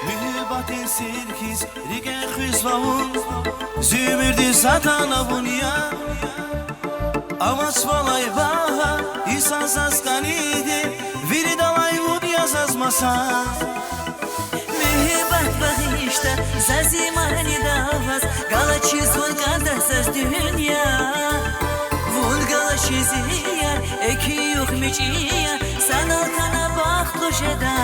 Mühibbatin sirkiz Riger hüzvavun Zümürdü satana bunya Amaç balay baha İnsan saskanidi Viri dalay vud yazazmasa Mühibbat bakışta Zazimani davaz Gala çiz vulgada söz dünya Vulgala çiziyer Eki yok meciyer Sen alkana bak duşeda